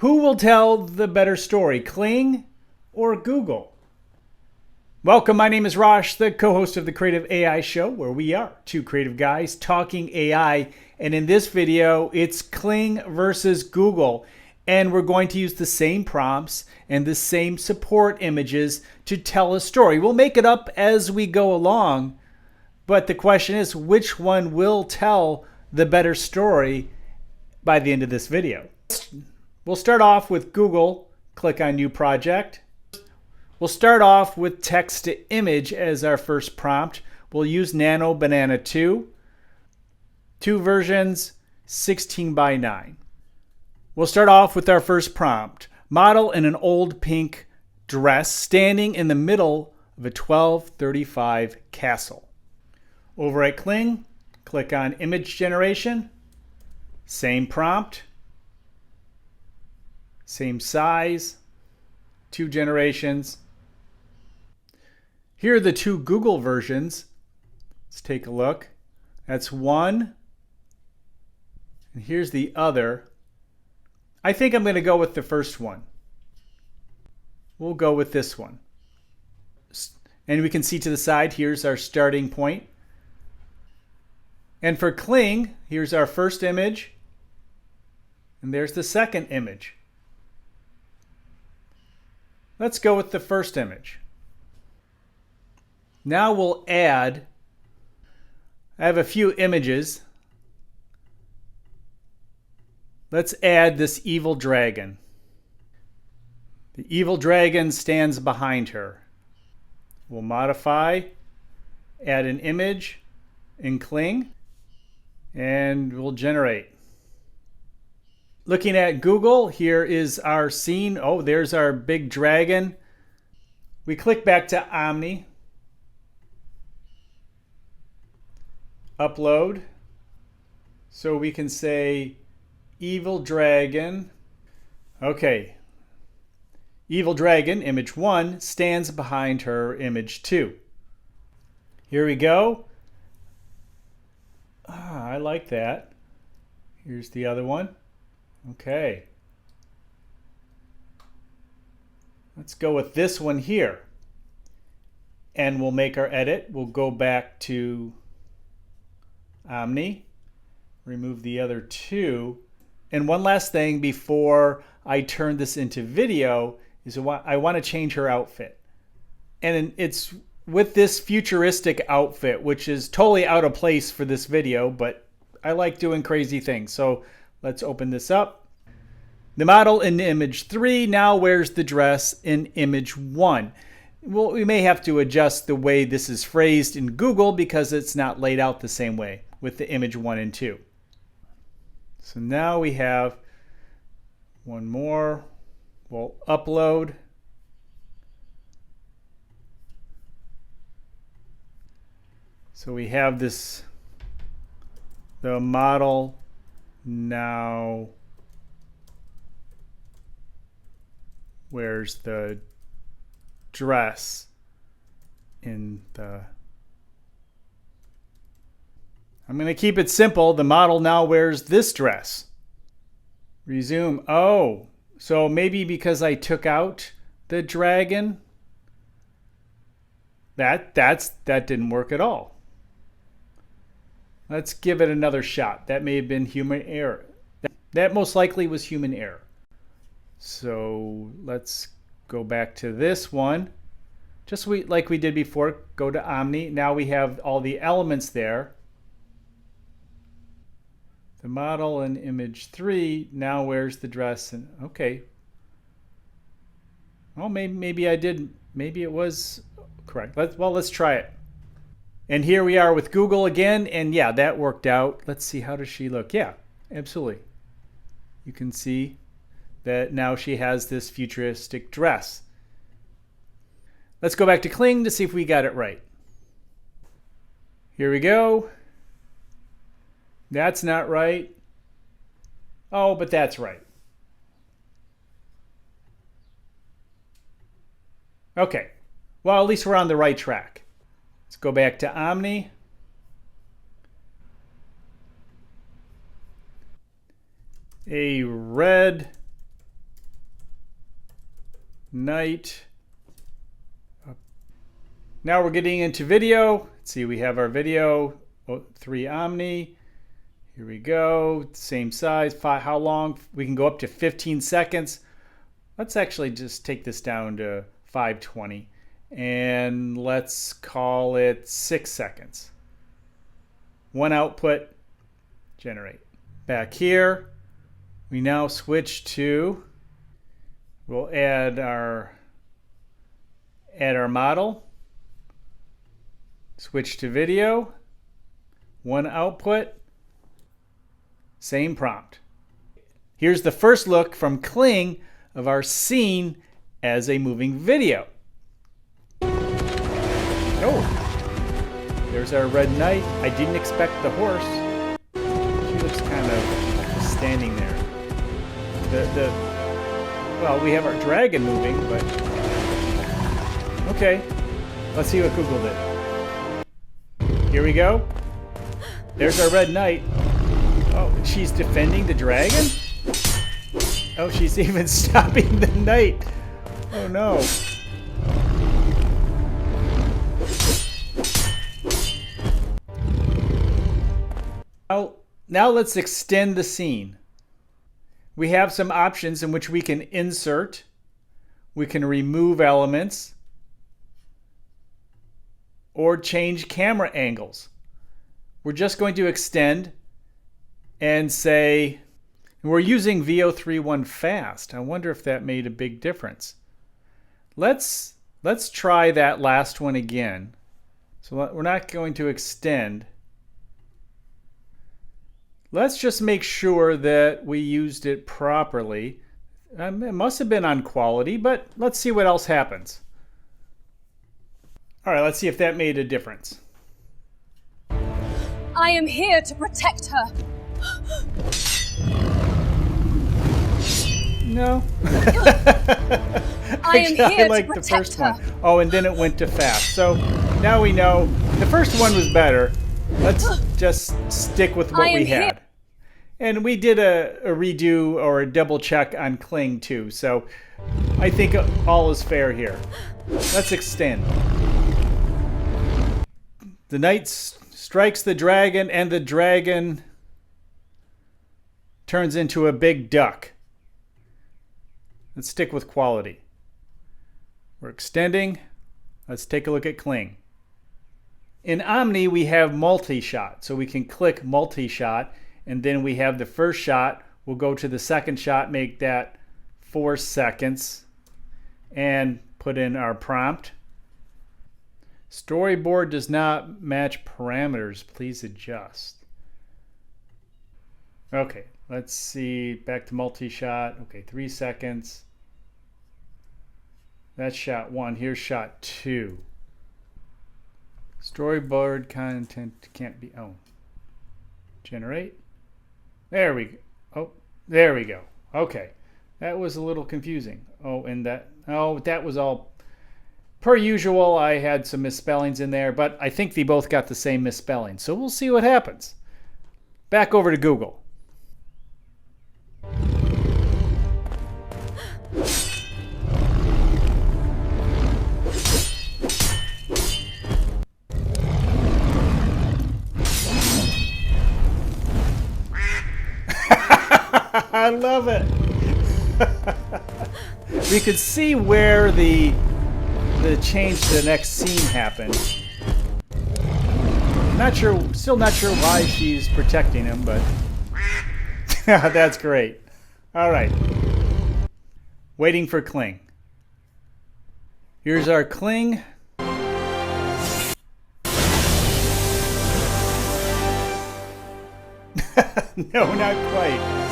Who will tell the better story, Kling or Google? Welcome, my name is Rosh, the co-host of the Creative AI Show, where we are two creative guys talking AI. And in this video, it's Kling versus Google. And we're going to use the same prompts and the same support images to tell a story. We'll make it up as we go along. But the question is, which one will tell the better story by the end of this video? We'll start off with Google. Click on New Project. We'll start off with text to image as our first prompt. We'll use Nano Banana 2. Two versions, 16 by 9. We'll start off with our first prompt. Model in an old pink dress standing in the middle of a 1235 castle. Over at Kling, click on Image Generation. Same prompt. Same size, 2 generations. Here are the two Google versions. Let's take a look. That's one. And here's the other. I think I'm going to go with the first one. We'll go with this one. And we can see to the side, here's our starting point. And for Kling, here's our first image. And there's the second image. Let's go with the first image. Now we'll add, I have a few images. Let's add this evil dragon. The evil dragon stands behind her. We'll modify, add an image in Kling, and we'll generate. Looking at Google, here is our scene. Oh, there's our big dragon. We click back to Omni. Upload. So we can say evil dragon. Okay. Evil dragon, image 1, stands behind her, image 2. Here we go. I like that. Here's the other one. Okay. Let's go with this one here. And we'll make our edit. We'll go back to Omni, remove the other two. And one last thing before I turn this into video is I want to change her outfit. And it's with this futuristic outfit, which is totally out of place for this video, but I like doing crazy things. So let's open this up. The model in image 3 now wears the dress in image 1. Well, we may have to adjust the way this is phrased in Google because it's not laid out the same way with the image 1 and 2. So now we have one more. We'll upload. So we have this, the model now wears the dress in the, I'm going to keep it simple. The model now wears this dress. Resume. Oh, so maybe because I took out the dragon, that didn't work at all. Let's give it another shot. That may have been human error. That most likely was human error. So let's go back to this one. Just like we did before, go to Omni. Now we have all the elements there. The model in image 3 now wears the dress. And okay. Well, maybe I did. Maybe it was correct. Let's try it. And here we are with Google again. And yeah, that worked out. Let's see, how does she look? Yeah, absolutely. You can see that now she has this futuristic dress. Let's go back to Kling to see if we got it right. Here we go. That's not right. Oh, but that's right. Okay. Well, at least we're on the right track. Let's go back to Omni. A red night. Now we're getting into video. Let's see, we have our video, O3 Omni. Here we go, same size, how long? We can go up to 15 seconds. Let's actually just take this down to 520. And let's call it 6 seconds. One output, generate. Back here, we now switch to, we'll add our model. Switch to video, one output, same prompt. Here's the first look from Kling of our scene as a moving video. Oh, there's our red knight. I didn't expect the horse. She looks kind of standing there. Well, we have our dragon moving, but okay. Let's see what Google did. Here we go. There's our red knight. Oh, she's defending the dragon? Oh, she's even stopping the knight. Oh no. Now let's extend the scene. We have some options in which we can insert, we can remove elements, or change camera angles. We're just going to extend and say, we're using VO31 fast. I wonder if that made a big difference. Let's try that last one again. So we're not going to extend. Let's just make sure that we used it properly. It must have been on quality, but let's see what else happens. All right, let's see if that made a difference. I am here to protect her. No. I am here like to the protect first her. one. Oh, and then it went to fast. So now we know the first one was better. Let's just stick with what we had. And we did a redo or a double check on Kling too. So I think all is fair here. Let's extend. The knight strikes the dragon, and the dragon turns into a big duck. Let's stick with quality. We're extending. Let's take a look at Kling. In Omni, we have multi-shot. So we can click multi-shot, and then we have the first shot. We'll go to the second shot, make that 4 seconds, and put in our prompt. Storyboard does not match parameters. Please adjust. Okay, let's see. Back to multi-shot. Okay, 3 seconds. That's shot 1. Here's shot 2. Storyboard content can't be. Oh. Generate. There we go. Oh, there we go. Okay. That was a little confusing. Oh, and that. Oh, that was all. Per usual, I had some misspellings in there, but I think they both got the same misspelling. So we'll see what happens. Back over to Google. I love it. We could see where the change to the next scene happened. Still not sure why she's protecting him, but that's great. All right. Waiting for Kling. Here's our Kling. No, not quite.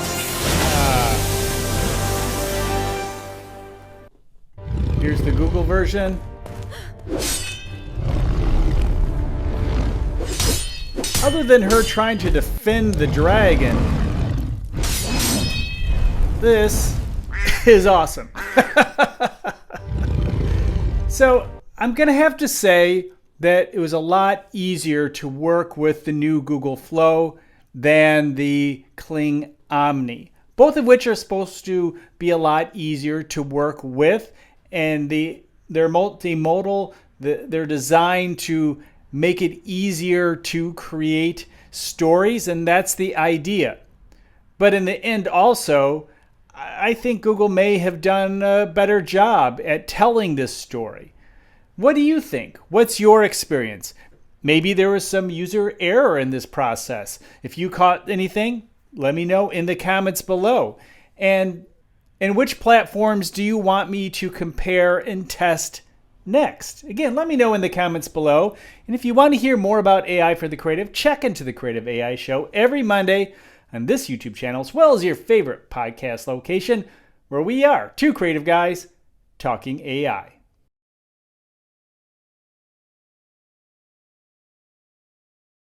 Here's the Google version. Other than her trying to defend the dragon, this is awesome. So I'm going to have to say that it was a lot easier to work with the new Google Flow than the Kling Omni, both of which are supposed to be a lot easier to work with and they're multimodal. They're designed to make it easier to create stories, and that's the idea. But in the end also, I think Google may have done a better job at telling this story. What do you think? What's your experience? Maybe there was some user error in this process. If you caught anything, let me know in the comments below. And which platforms do you want me to compare and test next? Again, let me know in the comments below. And if you want to hear more about AI for the creative, check into the Creative AI Show every Monday on this YouTube channel, as well as your favorite podcast location, where we are two creative guys talking AI.